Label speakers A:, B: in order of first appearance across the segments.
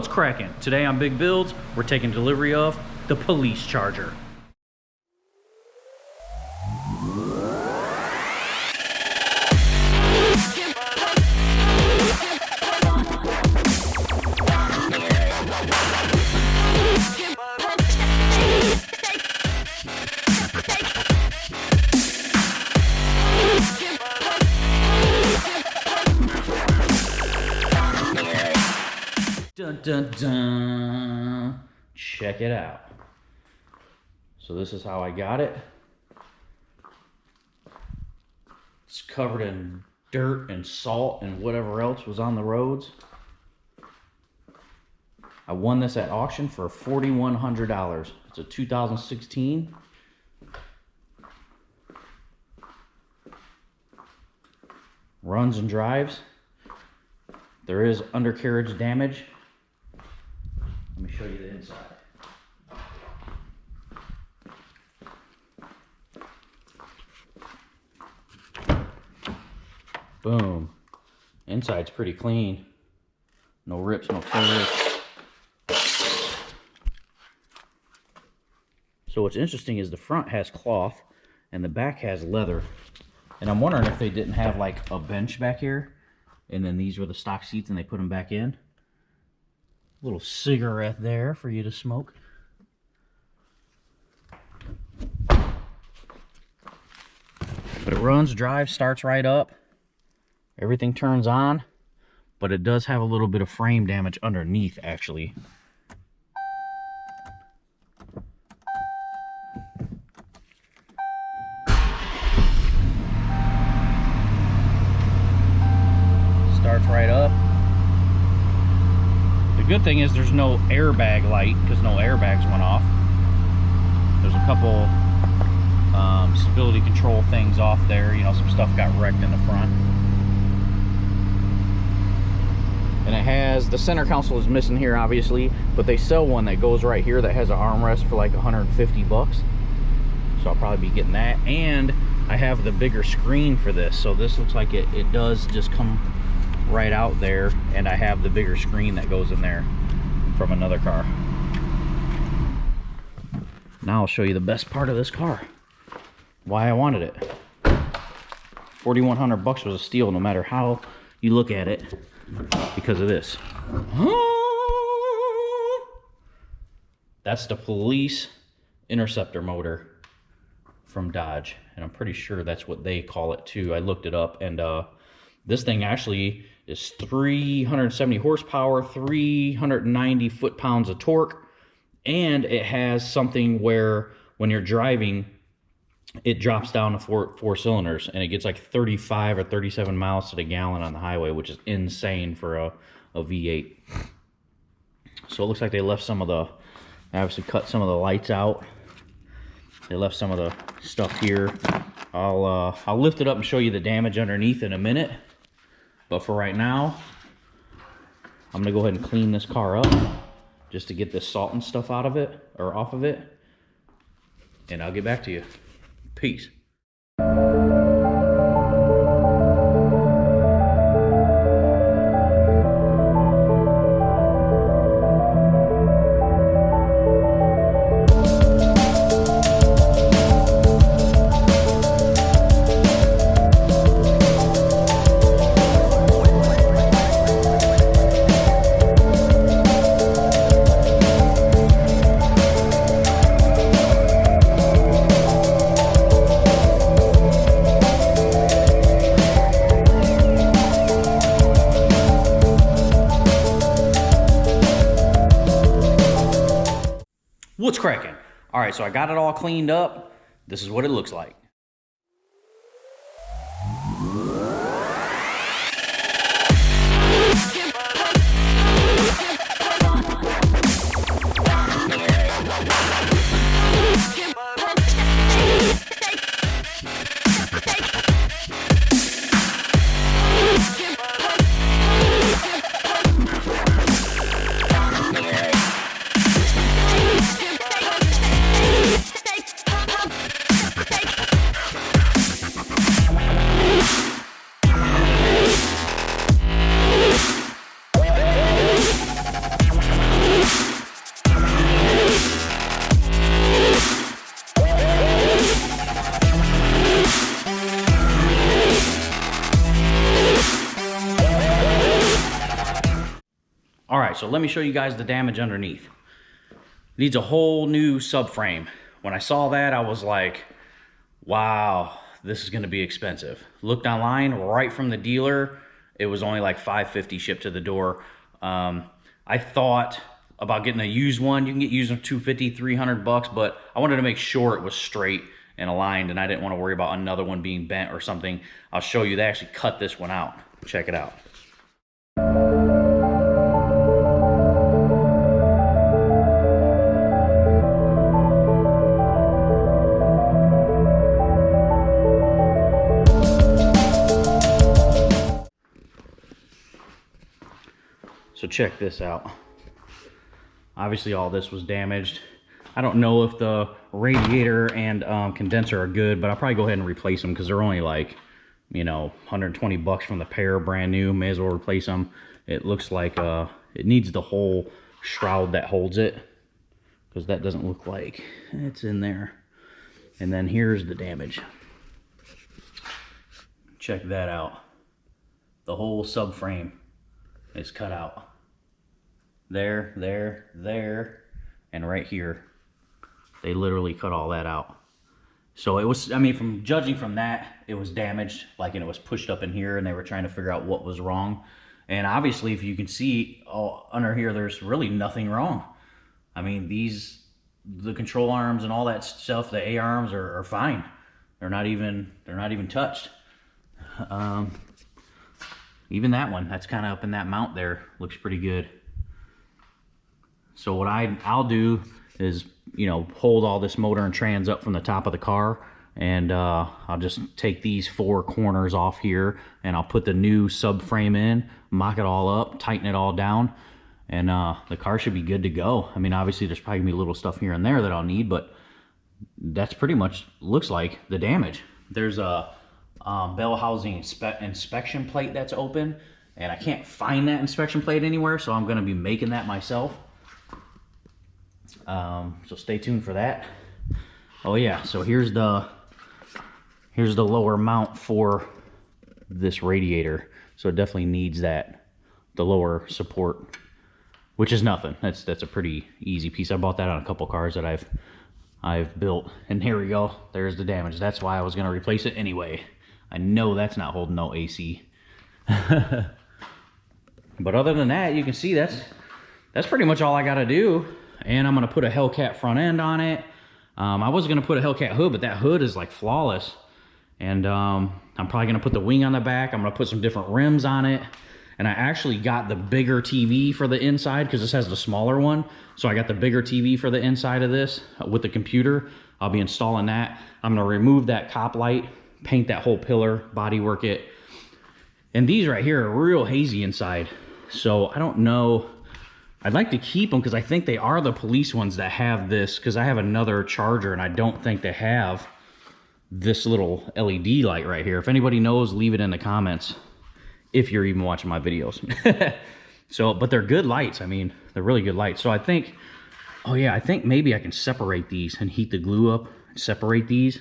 A: What's cracking? Today on Big Builds, we're taking delivery of the Police Charger. Dun dun dun. Check it out. So this is how I got it. It's covered in dirt and salt and whatever else was on the roads. I won this at auction for $4,100. It's a 2016. Runs and drives. There is undercarriage damage. Let me show you the inside. Boom. Inside's pretty clean. No rips, no tears. So what's interesting is the front has cloth and the back has leather. And I'm wondering if they didn't have like a bench back here and then these were the stock seats and they put them back in. Little cigarette there for you to smoke. But it runs, drives, starts right up. Everything turns on, but it does have a little bit of frame damage underneath actually. Starts right up. The good thing is there's no airbag light because no airbags went off. There's a couple stability control things off there. You know, some stuff got wrecked in the front. And it has, the center console is missing here obviously, but they sell one that goes right here that has an armrest for like 150 bucks. So I'll probably be getting that. And I have the bigger screen for this. So this looks like it does just come right out there, and I have the bigger screen that goes in there from another car. Now I'll show you the best part of this car, why I wanted it. 4,100 bucks was a steal no matter how you look at it because of this. That's the Police Interceptor motor from Dodge, and I'm pretty sure that's what they call it too. I looked it up, and this thing actually is 370 horsepower, 390 foot-pounds of torque, and it has something where when you're driving, it drops down to four cylinders, and it gets like 35 or 37 miles to the gallon on the highway, which is insane for a V8. So it looks like they left some of the, obviously cut some of the lights out. They left some of the stuff here. I'll lift it up and show you the damage underneath in a minute. But for right now, I'm gonna go ahead and clean this car up just to get this salt and stuff out of it, or off of it. And I'll get back to you. Peace. What's cracking? All right, so I got it all cleaned up. This is what it looks like. so let me show you guys the damage underneath. Needs a whole new subframe. When I saw that, I was like, wow, this is gonna be expensive. Looked online, right from the dealer, it was only like $550 shipped to the door. I thought about getting a used one. You can get used on $250, $300, but I wanted to make sure it was straight and aligned, and I didn't want to worry about another one being bent or something. I'll show you, they actually cut this one out. Check it out. So check this out. Obviously all this was damaged. I don't know if the radiator and condenser are good, but I'll probably go ahead and replace them because they're only like, you know, $120 from the pair, brand new. May as well replace them. It looks like it needs the whole shroud that holds it, because that doesn't look like it's in there. And then here's the damage. Check that out. The whole subframe is cut out. There, and right here. They literally cut all that out. So it was, I mean, from judging from that, it was damaged, like, and it was pushed up in here, and they were trying to figure out what was wrong. And obviously, if you can see, under here, there's really nothing wrong. I mean, the control arms and all that stuff, the A arms are fine. They're not even touched. Even that one, that's kind of up in that mount there, looks pretty good. So what I'll do is, you know, hold all this motor and trans up from the top of the car, and I'll just take these 4 corners off here, and I'll put the new subframe in, mock it all up, tighten it all down, and the car should be good to go. I mean, obviously there's probably gonna be little stuff here and there that I'll need, but that's pretty much looks like the damage. There's a bell housing inspection plate that's open, and I can't find that inspection plate anywhere, so I'm gonna be making that myself. So stay tuned for that. Oh yeah, so here's the lower mount for this radiator. So it definitely needs the lower support, which is nothing. That's a pretty easy piece. I bought that on a couple cars that I've built, and here we go. There's the damage. That's why I was gonna replace it anyway. I know that's not holding no AC. But other than that, you can see that's pretty much all I gotta do. And I'm gonna put a Hellcat front end on it. I was gonna put a Hellcat hood, but that hood is like flawless. And I'm probably gonna put the wing on the back. I'm gonna put some different rims on it. And I actually got the bigger TV for the inside, because this has the smaller one. So I got the bigger TV for the inside of this with the computer. I'll be installing that. I'm gonna remove that cop light, paint that whole pillar, bodywork it. And these right here are real hazy inside. So I don't know. I'd like to keep them because I think they are the police ones that have this, because I have another Charger and I don't think they have this little LED light right here. If anybody knows, leave it in the comments if you're even watching my videos. So, but they're good lights. I mean, they're really good lights. So I think, oh yeah, I think maybe I can separate these and heat the glue up, separate these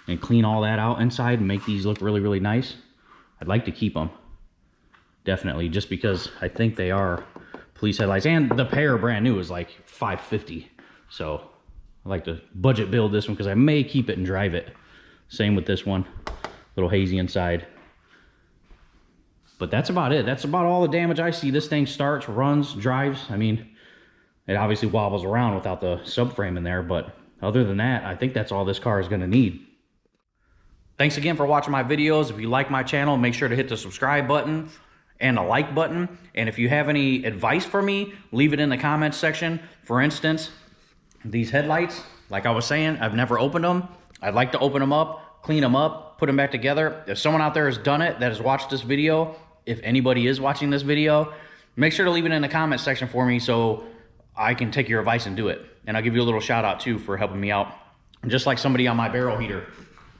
A: and clean all that out inside and make these look really, really nice. I'd like to keep them, definitely, just because I think they are police headlights, and the pair brand new is like $550. So I like to budget build this one because I may keep it and drive it. Same with this one, a little hazy inside. But that's about it. That's about all the damage I see. This thing starts, runs, drives. I mean, it obviously wobbles around without the subframe in there, but other than that, I think that's all this car is gonna need. Thanks again for watching my videos. If you like my channel, make sure to hit the subscribe button and the like button. And if you have any advice for me, leave it in the comments section. For instance, these headlights, like I was saying, I've never opened them. I'd like to open them up, clean them up, put them back together. If someone out there has done it, that has watched this video, if anybody is watching this video, make sure to leave it in the comments section for me so I can take your advice and do it. And I'll give you a little shout out too for helping me out. And just like somebody on my barrel heater,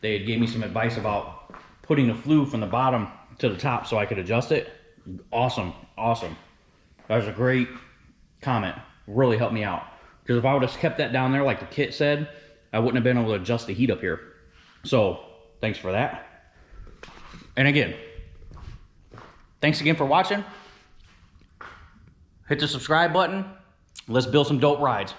A: they gave me some advice about putting the flue from the bottom to the top so I could adjust it. Awesome, awesome. That was a great comment. Really helped me out. Because if I would have kept that down there like the kit said, I wouldn't have been able to adjust the heat up here. So, thanks for that. And again, thanks again for watching. hit the subscribe button. Let's build some dope rides.